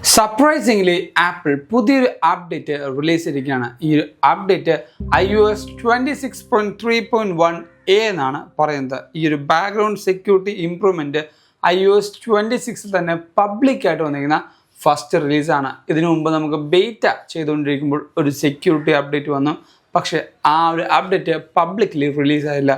Surprisingly apple പുതിയൊരു update release ചെയ്തിരിക്കുകയാണ്. ഈ ഒരു അപ്ഡേറ്റ് iOS 26.3.1a എന്നാണ് പറയുന്നത്. ഈ ഒരു ബാക്ക്ഗ്രൗണ്ട് സെക്യൂരിറ്റി ഇംപ്രൂവ്മെൻറ്റ് iOS 26 തന്നെ പബ്ലിക്കായിട്ട് വന്നിരിക്കുന്ന ഫസ്റ്റ് റിലീസാണ്. ഇതിനു മുമ്പ് നമുക്ക് ബേറ്റ ചെയ്തുകൊണ്ടിരിക്കുമ്പോൾ ഒരു സെക്യൂരിറ്റി അപ്ഡേറ്റ് വന്നു, പക്ഷേ ആ ഒരു അപ്ഡേറ്റ് പബ്ലിക്കലി റിലീസായില്ല.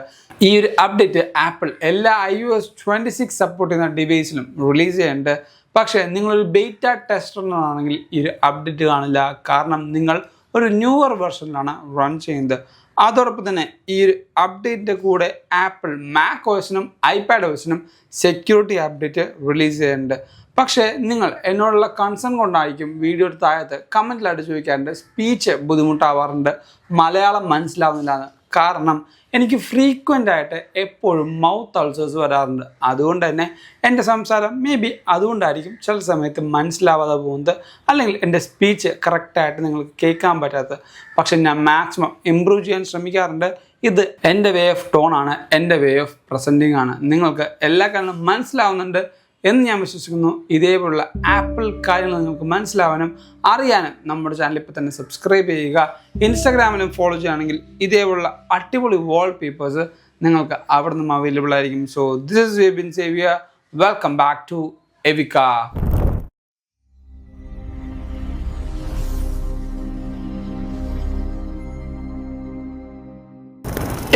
ഈ ഒരു അപ്ഡേറ്റ് ആപ്പിൾ എല്ലാ iOS 26 സപ്പോർട്ട് ചെയ്യുന്ന ഡിവൈസിലും റിലീസ് ചെയ്യുന്നുണ്ട്. പക്ഷേ നിങ്ങളൊരു ബേറ്റ ടെസ്റ്ററിനാണെങ്കിൽ ഈ ഒരു അപ്ഡേറ്റ് കാണില്ല, കാരണം നിങ്ങൾ ഒരു ന്യൂവർ വെർഷനിലാണ് റൺ ചെയ്യുന്നത്. അതോടൊപ്പം തന്നെ ഈ ഒരു അപ്ഡേറ്റിൻ്റെ കൂടെ ആപ്പിൾ മാക് OSനും ഐപാഡ് OSനും സെക്യൂരിറ്റി അപ്ഡേറ്റ് റിലീസ് ചെയ്യുന്നുണ്ട്. പക്ഷേ നിങ്ങൾ എന്നോടുള്ള കൺസേൺ കൊണ്ടായിരിക്കും വീഡിയോയുടെ താഴത്ത് കമൻറ്റിലായിട്ട് ചോദിക്കാറുണ്ട്, സ്പീച്ച് ബുദ്ധിമുട്ടാവാറുണ്ട്, മലയാളം മനസ്സിലാവുന്നില്ല എന്ന്. കാരണം എനിക്ക് ഫ്രീക്വൻ്റ് ആയിട്ട് എപ്പോഴും മൗത്ത് അൾസേഴ്സ് വരാറുണ്ട്. അതുകൊണ്ട് തന്നെ എൻ്റെ സംസാരം മേ ബി അതുകൊണ്ടായിരിക്കും ചില സമയത്ത് മനസ്സിലാവാതെ പോകുന്നത്, അല്ലെങ്കിൽ എൻ്റെ സ്പീച്ച് കറക്റ്റായിട്ട് നിങ്ങൾക്ക് കേൾക്കാൻ പറ്റാത്തത്. പക്ഷെ ഞാൻ മാക്സിമം ഇമ്പ്രൂവ് ചെയ്യാൻ ശ്രമിക്കാറുണ്ട്. ഇത് എൻ്റെ വേ ഓഫ് ടോൺ ആണ്, എൻ്റെ വേ ഓഫ് പ്രസൻറ്റിംഗ് ആണ്. നിങ്ങൾക്ക് എല്ലാ കാര്യങ്ങളും മനസ്സിലാവുന്നുണ്ട് എന്ന് ഞാൻ വിശ്വസിക്കുന്നു. ഇതേപോലുള്ള ആപ്പിൾ കാര്യങ്ങൾ നിങ്ങൾക്ക് മനസ്സിലാവാനും അറിയാനും നമ്മുടെ ചാനൽ ഇപ്പോൾ തന്നെ സബ്സ്ക്രൈബ് ചെയ്യുക. ഇൻസ്റ്റാഗ്രാമിലും ഫോളോ ചെയ്യുകയാണെങ്കിൽ ഇതേപോലുള്ള അടിപൊളി വാൾപേപ്പേഴ്സ് നിങ്ങൾക്ക് അവിടെ നിന്നും അവൈലബിൾ ആയിരിക്കും. So this is Vipin Xavier. Welcome back to എവിക.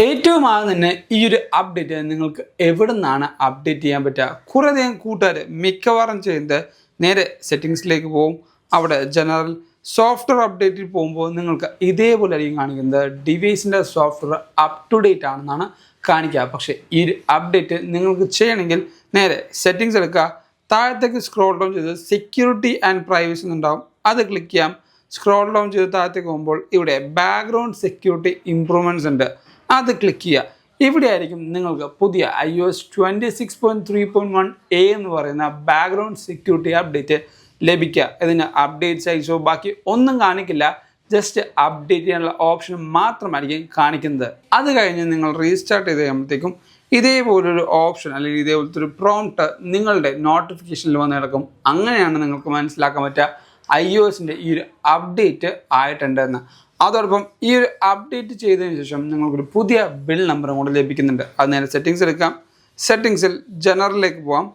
ഏറ്റവും ആദ്യം തന്നെ ഈ ഒരു അപ്ഡേറ്റ് നിങ്ങൾക്ക് എവിടെ നിന്നാണ് അപ്ഡേറ്റ് ചെയ്യാൻ പറ്റുക? കുറേയധികം കൂട്ടുകാർ മിക്കവാറും ചെയ്യുന്നത് നേരെ സെറ്റിങ്സിലേക്ക് പോകും. അവിടെ ജനറൽ സോഫ്റ്റ്വെയർ അപ്ഡേറ്റിൽ പോകുമ്പോൾ നിങ്ങൾക്ക് ഇതേപോലെ ആയിരിക്കും കാണിക്കുന്നത്, ഡിവൈസിൻ്റെ സോഫ്റ്റ്വെയർ അപ് ടു ഡേറ്റ് ആണെന്നാണ് കാണിക്കുക. പക്ഷേ ഈ ഒരു അപ്ഡേറ്റ് നിങ്ങൾക്ക് ചെയ്യണമെങ്കിൽ നേരെ സെറ്റിങ്സ് എടുക്കുക, താഴത്തേക്ക് സ്ക്രോൾ ഡൗൺ ചെയ്ത് സെക്യൂരിറ്റി ആൻഡ് പ്രൈവസി എന്നുണ്ടാവും, അത് ക്ലിക്ക് ചെയ്യാം. സ്ക്രോൾ ഡൗൺ ചെയ്ത് താഴത്തേക്ക് പോകുമ്പോൾ ഇവിടെ ബാക്ക്ഗ്രൗണ്ട് സെക്യൂരിറ്റി ഇംപ്രൂവ്മെൻറ്റ്സ് ഉണ്ട്, അത് ക്ലിക്ക് ചെയ്യുക. ഇവിടെ ആയിരിക്കും നിങ്ങൾക്ക് പുതിയ iOS 26.3.1a എന്ന് പറയുന്ന ബാക്ക്ഗ്രൗണ്ട് സെക്യൂരിറ്റി അപ്ഡേറ്റ് ലഭിക്കുക. ഇതിന് അപ്ഡേറ്റ് സൈസോ ബാക്കി ഒന്നും കാണിക്കില്ല, ജസ്റ്റ് അപ്ഡേറ്റ് ചെയ്യാനുള്ള ഓപ്ഷൻ മാത്രമായിരിക്കും കാണിക്കുന്നത്. അത് കഴിഞ്ഞ് നിങ്ങൾ റീസ്റ്റാർട്ട് ചെയ്ത് കഴിയുമ്പോഴത്തേക്കും ഇതേപോലൊരു ഓപ്ഷൻ അല്ലെങ്കിൽ ഇതേപോലത്തെ ഒരു പ്രോംപ്റ്റ് നിങ്ങളുടെ നോട്ടിഫിക്കേഷനിൽ വന്ന് കിടക്കും. അങ്ങനെയാണ് നിങ്ങൾക്ക് മനസ്സിലാക്കാൻ പറ്റുക iOSൻ്റെ ഈ ഒരു അപ്ഡേറ്റ് ആയിട്ടുണ്ടെന്ന്. അതോടൊപ്പം ഈ ഒരു അപ്ഡേറ്റ് ചെയ്തതിന് ശേഷം നിങ്ങൾക്കൊരു പുതിയ ബിൽ നമ്പറും കൂടെ ലഭിക്കുന്നുണ്ട്. അത് നേരെ സെറ്റിങ്സ് എടുക്കാം. സെറ്റിങ്സിൽ ജനറലിലേക്ക് പോകാം.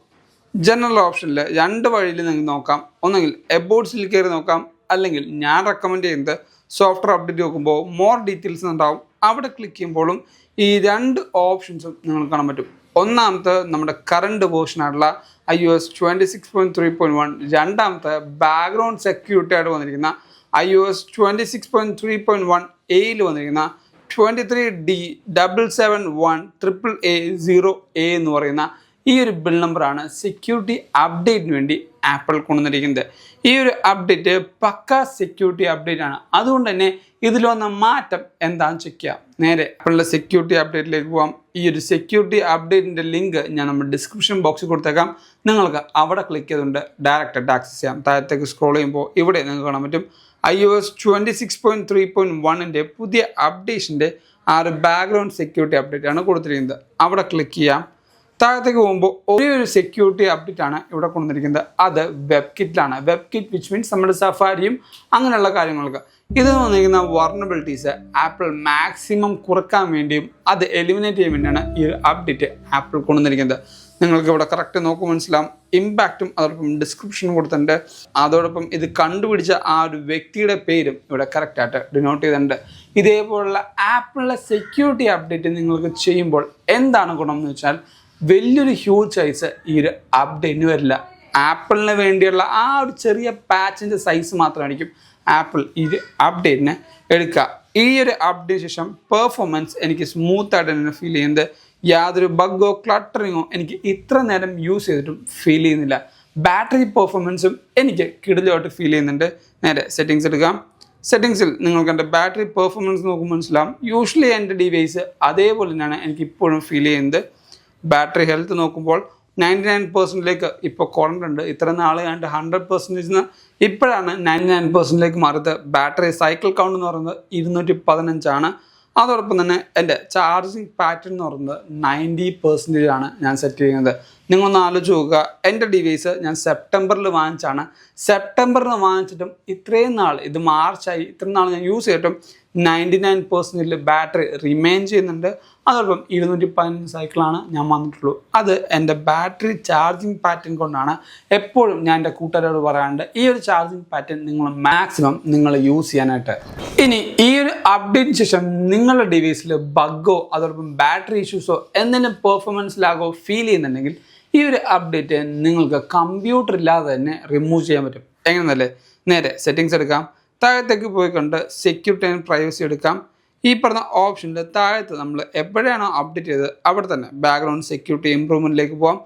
ജനറൽ ഓപ്ഷനിൽ രണ്ട് വഴിയിൽ നിങ്ങൾക്ക് നോക്കാം. ഒന്നെങ്കിൽ എബൌട്ട്സിൽ കയറി നോക്കാം, അല്ലെങ്കിൽ ഞാൻ റെക്കമെൻഡ് ചെയ്യുന്നത് സോഫ്റ്റ്വെയർ അപ്ഡേറ്റ് നോക്കുമ്പോൾ മോർ ഡീറ്റെയിൽസ് ഉണ്ടാവും, അവിടെ ക്ലിക്ക് ചെയ്യുമ്പോഴും ഈ രണ്ട് ഓപ്ഷൻസും നിങ്ങൾക്ക് കാണാൻ പറ്റും. ഒന്നാമത്തെ നമ്മുടെ കറണ്ട് വേർഷനായിട്ടുള്ള iOS 26.3.1, രണ്ടാമത്തെ ബാക്ക്ഗ്രൗണ്ട് സെക്യൂരിറ്റി ആയിട്ട് വന്നിരിക്കുന്ന iOS 26.3.1a വന്നിരിക്കുന്ന 23D771AAA എന്ന് പറയുന്ന ഈ ഒരു ബിൽ നമ്പറാണ് സെക്യൂരിറ്റി അപ്ഡേറ്റിന് വേണ്ടി ആപ്പിൾ കൊണ്ടുവന്നിരിക്കുന്നത്. ഈ ഒരു അപ്ഡേറ്റ് പക്ക സെക്യൂരിറ്റി അപ്ഡേറ്റ് ആണ്. അതുകൊണ്ട് തന്നെ ഇതിൽ വന്ന മാറ്റം എന്താണെന്ന് ചെക്ക് ചെയ്യാം. നേരെ ആപ്പിളിൻ്റെ സെക്യൂരിറ്റി അപ്ഡേറ്റിലേക്ക് പോകാം. ഈ ഒരു സെക്യൂരിറ്റി അപ്ഡേറ്റിൻ്റെ ലിങ്ക് ഞാൻ നമ്മുടെ ഡിസ്ക്രിപ്ഷൻ ബോക്സിൽ കൊടുത്തേക്കാം. നിങ്ങൾക്ക് അവിടെ ക്ലിക്ക് ചെയ്തുകൊണ്ട് ഡയറക്റ്റായിട്ട് ആക്സസ് ചെയ്യാം. താഴത്തേക്ക് സ്ക്രോൾ ചെയ്യുമ്പോൾ ഇവിടെ നിങ്ങൾക്ക് കാണാൻ പറ്റും iOS 26.3.1ൻ്റെ പുതിയ അപ്ഡേഷൻ്റെ ആ ഒരു ബാക്ക്ഗ്രൗണ്ട് സെക്യൂരിറ്റി അപ്ഡേറ്റ് ആണ് കൊടുത്തിരിക്കുന്നത്. അവിടെ ക്ലിക്ക് ചെയ്യാം. താഴത്തേക്ക് പോകുമ്പോൾ ഒരേ ഒരു സെക്യൂരിറ്റി അപ്ഡേറ്റ് ആണ് ഇവിടെ കൊണ്ടുവന്നിരിക്കുന്നത്. അത് വെബ് കിറ്റിലാണ്. വെബ് കിറ്റ് വിച്ച് മീൻസ് നമ്മുടെ സഫാരിയും അങ്ങനെയുള്ള കാര്യങ്ങൾക്ക്. ഇത് വന്നിരിക്കുന്ന വർണബിലിറ്റീസ് ആപ്പിൾ മാക്സിമം കുറക്കാൻ വേണ്ടിയും അത് എലിമിനേറ്റ് ചെയ്യാൻ വേണ്ടിയാണ് ഈ ഒരു അപ്ഡേറ്റ് ആപ്പിൾ കൊണ്ടുവന്നിരിക്കുന്നത്. നിങ്ങൾക്ക് ഇവിടെ കറക്റ്റ് നോക്കുമ്പോൾ മനസ്സിലാവും. ഇമ്പാക്റ്റും അതോടൊപ്പം ഡിസ്ക്രിപ്ഷനും കൊടുത്തിട്ടുണ്ട്. അതോടൊപ്പം ഇത് കണ്ടുപിടിച്ച ആ ഒരു വ്യക്തിയുടെ പേരും ഇവിടെ കറക്റ്റായിട്ട് ഡിനോട്ട് ചെയ്തിട്ടുണ്ട്. ഇതേപോലുള്ള ആപ്പിളിലെ സെക്യൂരിറ്റി അപ്ഡേറ്റ് നിങ്ങൾക്ക് ചെയ്യുമ്പോൾ എന്താണ് ഗുണം എന്ന് വെച്ചാൽ, വലിയൊരു ഹ്യൂജ് സൈസ് ഈ ഒരു അപ്ഡേറ്റിന് വരില്ല. ആപ്പിളിന് വേണ്ടിയുള്ള ആ ഒരു ചെറിയ പാച്ചിൻ്റെ സൈസ് മാത്രമായിരിക്കും ആപ്പിൾ ഈ ഒരു അപ്ഡേറ്റിനെ എടുക്കുക. ഈ ഒരു അപ്ഡേറ്റ് ശേഷം പെർഫോമൻസ് എനിക്ക് സ്മൂത്തായിട്ട് തന്നെ ഫീൽ ചെയ്യുന്നത്. യാതൊരു ബഗ്ഗോ ക്ലട്ടറിങ്ങോ എനിക്ക് ഇത്ര നേരം യൂസ് ചെയ്തിട്ടും ഫീൽ ചെയ്യുന്നില്ല. ബാറ്ററി പെർഫോമൻസും എനിക്ക് കിടിലമായിട്ട് ഫീൽ ചെയ്യുന്നുണ്ട്. നേരെ സെറ്റിങ്സ് എടുക്കാം. സെറ്റിങ്സിൽ നിങ്ങൾക്ക് എൻ്റെ ബാറ്ററി പെർഫോമൻസ് നോക്കുമ്പോൾ മനസ്സിലാവും. യൂഷ്വലി എൻ്റെ ഡിവൈസ് അതേപോലെ തന്നെയാണ് എനിക്ക് ഇപ്പോഴും ഫീൽ ചെയ്യുന്നത്. ബാറ്ററി ഹെൽത്ത് നോക്കുമ്പോൾ 99% ഇപ്പോൾ കുറഞ്ഞിട്ടുണ്ട്. ഇത്ര നാൾ കണ്ട് 100% ഇപ്പോഴാണ് 99% മാറിയത്. ബാറ്ററി സൈക്കിൾ കൗണ്ട് എന്ന് പറയുന്നത് 215 അതോടൊപ്പം തന്നെ എൻ്റെ ചാർജിങ് പാറ്റേൺ എന്ന് പറയുന്നത് 90% ഞാൻ സെറ്റ് ചെയ്യുന്നത്. നിങ്ങളൊന്ന് ആലോചിച്ച് നോക്കുക. എൻ്റെ ഡിവൈസ് ഞാൻ സെപ്റ്റംബറിൽ വാങ്ങിച്ചാണ്. സെപ്റ്റംബറിൽ വാങ്ങിച്ചിട്ടും ഇത്രയും നാൾ, ഇത് മാർച്ചായി, ഇത്രയും നാൾ ഞാൻ യൂസ് ചെയ്തിട്ടും 99% ബാറ്ററി റിമെയിൻ ചെയ്യുന്നുണ്ട്. അതോടൊപ്പം 215 സൈക്കിളാണ് ഞാൻ വന്നിട്ടുള്ളൂ. അത് എൻ്റെ ബാറ്ററി ചാർജിങ് പാറ്റേൺ കൊണ്ടാണ്. എപ്പോഴും ഞാൻ എൻ്റെ കൂട്ടുകാരോട് പറയാറുണ്ട്, ഈ ഒരു ചാർജിങ് പാറ്റേൺ നിങ്ങൾ മാക്സിമം നിങ്ങൾ യൂസ് ചെയ്യാനായിട്ട്. ഇനി ഈ ഒരു അപ്ഡേറ്റിന് ശേഷം നിങ്ങളുടെ ഡിവൈസിൽ ബഗ്ഗോ അതോടൊപ്പം ബാറ്ററി ഇഷ്യൂസോ എന്തെങ്കിലും പെർഫോമൻസ് ലാഗോ ഫീൽ ചെയ്യുന്നുണ്ടെങ്കിൽ ഈ ഒരു അപ്ഡേറ്റ് നിങ്ങൾക്ക് കമ്പ്യൂട്ടർ ഇല്ലാതെ തന്നെ റിമൂവ് ചെയ്യാൻ പറ്റും. എങ്ങനെയെന്നല്ലേ, നേരെ സെറ്റിങ്സ് എടുക്കാം, താഴത്തേക്ക് പോയിക്കൊണ്ട് സെക്യൂരിറ്റി ആൻഡ് പ്രൈവസി എടുക്കാം. ഈ പറഞ്ഞ ഓപ്ഷനിൽ താഴത്ത് നമ്മൾ എപ്പോഴാണോ അപ്ഡേറ്റ് ചെയ്തത് അവിടെ തന്നെ ബാക്ക്ഗ്രൗണ്ട് സെക്യൂരിറ്റി ഇമ്പ്രൂവ്മെൻറ്റിലേക്ക് പോകാം.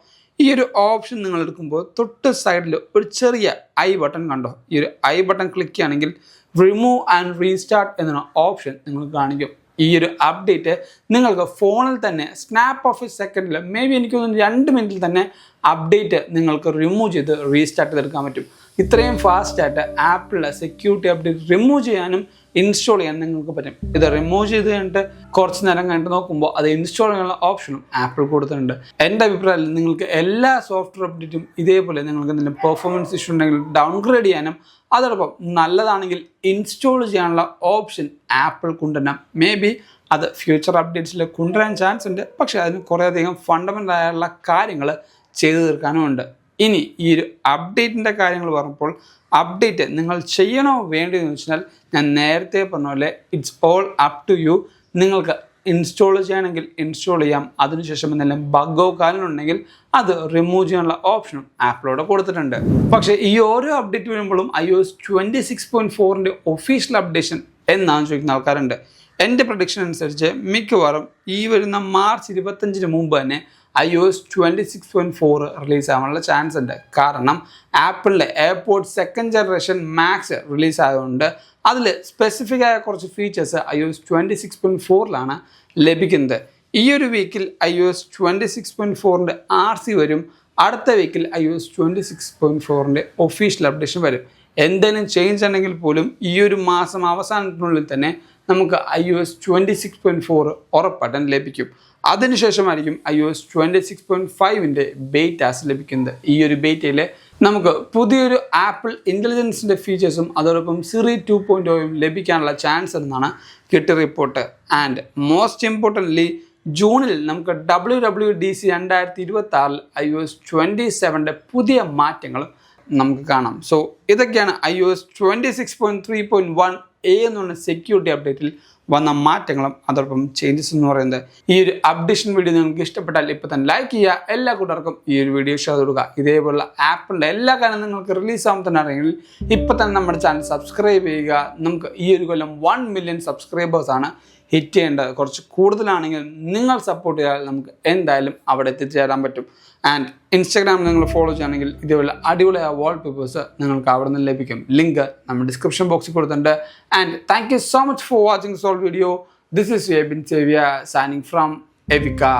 ഈ ഒരു ഓപ്ഷൻ നിങ്ങൾ എടുക്കുമ്പോൾ തൊട്ട് സൈഡിൽ ഒരു ചെറിയ ഐ ബട്ടൺ കണ്ടോ? ഈ ഒരു ഐ ബട്ടൺ ക്ലിക്ക് ചെയ്യുകയാണെങ്കിൽ റിമൂവ് ആൻഡ് റീസ്റ്റാർട്ട് എന്ന ഓപ്ഷൻ നിങ്ങൾക്ക് കാണിക്കും. ഈ ഒരു അപ്ഡേറ്റ് നിങ്ങൾക്ക് ഫോണിൽ തന്നെ സ്നാപ്പ് ഓഫ് എ സെക്കൻഡിൽ, മേ ബി എനിക്ക് തോന്നുന്നു 2 മിനിറ്റിൽ തന്നെ അപ്ഡേറ്റ് നിങ്ങൾക്ക് റിമൂവ് ചെയ്ത് റീസ്റ്റാർട്ട് ചെയ്തെടുക്കാൻ പറ്റും. ഇത്രയും ഫാസ്റ്റായിട്ട് ആപ്പിളിലെ സെക്യൂരിറ്റി അപ്ഡേറ്റ് റിമൂവ് ചെയ്യാനും ഇൻസ്റ്റാൾ ചെയ്യാൻ നിങ്ങൾക്ക് പറ്റും. ഇത് റിമൂവ് ചെയ്ത് കഴിഞ്ഞിട്ട് കുറച്ച് നേരം കഴിഞ്ഞിട്ട് നോക്കുമ്പോൾ അത് ഇൻസ്റ്റാൾ ചെയ്യാനുള്ള ഓപ്ഷനും ആപ്പിൾ കൊടുത്തിട്ടുണ്ട്. എൻ്റെ അഭിപ്രായത്തിൽ നിങ്ങൾക്ക് എല്ലാ സോഫ്റ്റ്വെയർ അപ്ഡേറ്റും ഇതേപോലെ നിങ്ങൾക്ക് എന്തെങ്കിലും പെർഫോമൻസ് ഇഷ്യൂ ഉണ്ടെങ്കിൽ ഡൗൺഗ്രേഡ് ചെയ്യാനും അതോടൊപ്പം നല്ലതാണെങ്കിൽ ഇൻസ്റ്റാൾ ചെയ്യാനുള്ള ഓപ്ഷൻ ആപ്പിൾ കൊണ്ടുവരാം. മേ ബി അത് ഫ്യൂച്ചർ അപ്ഡേറ്റ്സിൽ കൊണ്ടുവരാൻ ചാൻസ് ഉണ്ട്. പക്ഷേ അതിന് കുറേയധികം ഫണ്ടമെൻ്റൽ ആയുള്ള കാര്യങ്ങൾ ചെയ്തു തീർക്കാനും ഉണ്ട്. ഇനി ഈ ഒരു അപ്ഡേറ്റിൻ്റെ കാര്യങ്ങൾ പറഞ്ഞപ്പോൾ അപ്ഡേറ്റ് നിങ്ങൾ ചെയ്യണോ വേണ്ടതെന്ന് വെച്ചാൽ ഞാൻ നേരത്തെ പറഞ്ഞ പോലെ it's all up to you. നിങ്ങൾക്ക് ഇൻസ്റ്റാൾ ചെയ്യണമെങ്കിൽ ഇൻസ്റ്റാൾ ചെയ്യാം. അതിനുശേഷം എന്തെങ്കിലും ബഗ്ഗോ കാര്യങ്ങളുണ്ടെങ്കിൽ അത് റിമൂവ് ചെയ്യാനുള്ള ഓപ്ഷനും ആപ്പിളോട് കൊടുത്തിട്ടുണ്ട്. പക്ഷേ ഈ ഓരോ അപ്ഡേറ്റ് വരുമ്പോഴും iOS 26.4ൻ്റെ ഒഫീഷ്യൽ അപ്ഡേഷൻ എന്നാണ് ചോദിക്കുന്ന ആൾക്കാരുണ്ട്. എൻ്റെ പ്രഡിക്ഷൻ അനുസരിച്ച് മിക്കവാറും ഈ വരുന്ന മാർച്ച് 25 മുമ്പ് തന്നെ iOS 26.4 റിലീസ് ആവാനുള്ള ചാൻസ് ഉണ്ട്. കാരണം ആപ്പിളിൻ്റെ airport 2nd generation max release ആയതുകൊണ്ട് അതിൽ സ്പെസിഫിക് ആയ കുറച്ച് ഫീച്ചേഴ്സ് iOS 26.4ലാണ് ലഭിക്കുന്നത്. ഈ ഒരു വീക്കിൽ iOS 26.4ൻ്റെ RC വരും. അടുത്ത വീക്കിൽ iOS 26.4ൻ്റെ ഒഫീഷ്യൽ അപ്ഡേഷൻ വരും. എന്തെങ്കിലും ചേഞ്ച് ഉണ്ടെങ്കിൽ പോലും ഈ ഒരു മാസം അവസാനത്തിനുള്ളിൽ തന്നെ നമുക്ക് iOS 26.4 ഉറപ്പായിട്ടും ലഭിക്കും. അതിനുശേഷമായിരിക്കും iOS 26.5ൻ്റെ ബേറ്റാസ് ലഭിക്കുന്നത്. ഈ ഒരു ബേറ്റയിൽ നമുക്ക് പുതിയൊരു ആപ്പിൾ ഇൻ്റലിജൻസിൻ്റെ ഫീച്ചേഴ്സും അതോടൊപ്പം Siri 2.0യും ലഭിക്കാനുള്ള ചാൻസ് എന്നാണ് കിട്ടിയ റിപ്പോർട്ട്. ആൻഡ് മോസ്റ്റ് ഇമ്പോർട്ടൻ്റ്ലി ജൂണിൽ നമുക്ക് WWDC 2026 iOS 27ൻ്റെ പുതിയ മാറ്റങ്ങളും നമുക്ക് കാണാം. സോ ഇതൊക്കെയാണ് iOS 26.3.1a എന്നുള്ള സെക്യൂരിറ്റി അപ്ഡേറ്റിൽ വന്ന മാറ്റങ്ങളും അതോടൊപ്പം ചേഞ്ചസ് എന്ന് പറയുന്നത്. ഈ ഒരു അപ്ഡേഷൻ വീഡിയോ നിങ്ങൾക്ക് ഇഷ്ടപ്പെട്ടാൽ ഇപ്പോൾ തന്നെ ലൈക്ക് ചെയ്യുക. എല്ലാ കൂട്ടർക്കും ഈ ഒരു വീഡിയോ ഷെയർ കൊടുക്കുക. ഇതേപോലുള്ള ആപ്പിളിൻ്റെ എല്ലാ കാര്യവും നിങ്ങൾക്ക് റിലീസ് ആകുമ്പോൾ തന്നെ അറിയെങ്കിൽ ഇപ്പോൾ തന്നെ നമ്മുടെ ചാനൽ സബ്സ്ക്രൈബ് ചെയ്യുക. നമുക്ക് ഈ ഒരു കൊല്ലം 1 മില്യൺ സബ്സ്ക്രൈബേഴ്സാണ് ഹിറ്റ് ചെയ്യേണ്ടത്. കുറച്ച് കൂടുതലാണെങ്കിൽ നിങ്ങൾ സപ്പോർട്ട് ചെയ്താൽ നമുക്ക് എന്തായാലും അവിടെ എത്തിച്ചേരാൻ പറ്റും. ആൻഡ് ഇൻസ്റ്റാഗ്രാമിൽ നിങ്ങൾ ഫോളോ ചെയ്യുകയാണെങ്കിൽ ഇതേപോലെ അടിപൊളിയായ വാൾപേപ്പേഴ്സ് നിങ്ങൾക്ക് അവിടെ നിന്ന് ലഭിക്കും. ലിങ്ക് നമ്മൾ ഡിസ്ക്രിപ്ഷൻ ബോക്സിൽ കൊടുത്തിട്ടുണ്ട്. And thank you so much for watching this video. This is Vibin Xavier signing from Evica.